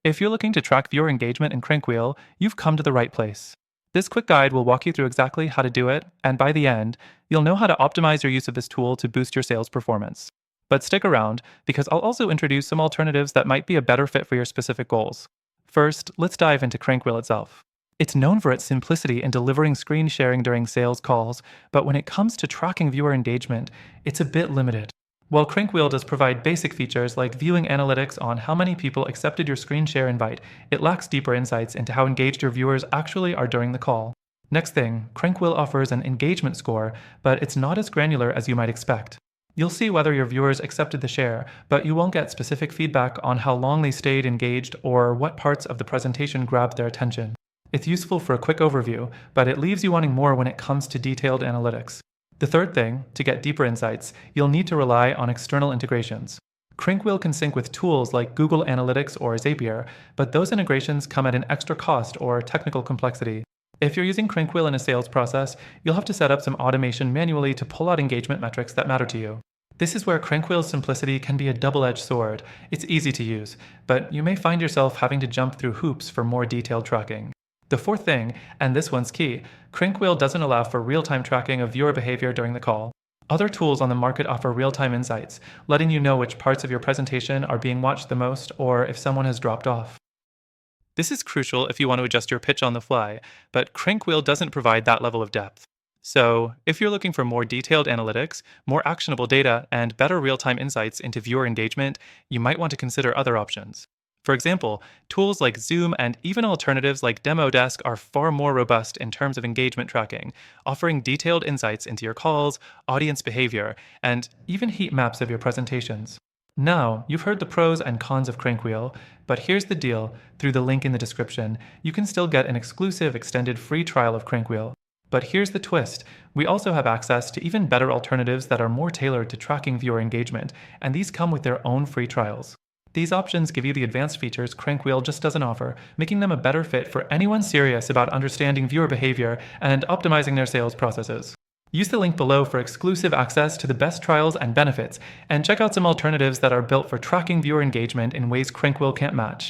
If you're looking to track viewer engagement in CrankWheel, you've come to the right place. This quick guide will walk you through exactly how to do it, and by the end, you'll know how to optimize your use of this tool to boost your sales performance. But stick around, because I'll also introduce some alternatives that might be a better fit for your specific goals. First, let's dive into CrankWheel itself. It's known for its simplicity in delivering screen sharing during sales calls, but when it comes to tracking viewer engagement, it's a bit limited. While CrankWheel does provide basic features like viewing analytics on how many people accepted your screen share invite, it lacks deeper insights into how engaged your viewers actually are during the call. Next thing, CrankWheel offers an engagement score, but it's not as granular as you might expect. You'll see whether your viewers accepted the share, but you won't get specific feedback on how long they stayed engaged or what parts of the presentation grabbed their attention. It's useful for a quick overview, but it leaves you wanting more when it comes to detailed analytics. The third thing, to get deeper insights, you'll need to rely on external integrations. CrankWheel can sync with tools like Google Analytics or Zapier, but those integrations come at an extra cost or technical complexity. If you're using CrankWheel in a sales process, you'll have to set up some automation manually to pull out engagement metrics that matter to you. This is where CrankWheel's simplicity can be a double-edged sword. It's easy to use, but you may find yourself having to jump through hoops for more detailed tracking. The fourth thing, and this one's key, CrankWheel doesn't allow for real-time tracking of viewer behavior during the call. Other tools on the market offer real-time insights, letting you know which parts of your presentation are being watched the most or if someone has dropped off. This is crucial if you want to adjust your pitch on the fly, but CrankWheel doesn't provide that level of depth. So, if you're looking for more detailed analytics, more actionable data, and better real-time insights into viewer engagement, you might want to consider other options. For example, tools like Zoom and even alternatives like Demo Desk are far more robust in terms of engagement tracking, offering detailed insights into your calls, audience behavior, and even heat maps of your presentations. Now, you've heard the pros and cons of CrankWheel, but here's the deal. Through the link in the description, you can still get an exclusive extended free trial of CrankWheel. But here's the twist. We also have access to even better alternatives that are more tailored to tracking viewer engagement, and these come with their own free trials. These options give you the advanced features CrankWheel just doesn't offer, making them a better fit for anyone serious about understanding viewer behavior and optimizing their sales processes. Use the link below for exclusive access to the best trials and benefits, and check out some alternatives that are built for tracking viewer engagement in ways CrankWheel can't match.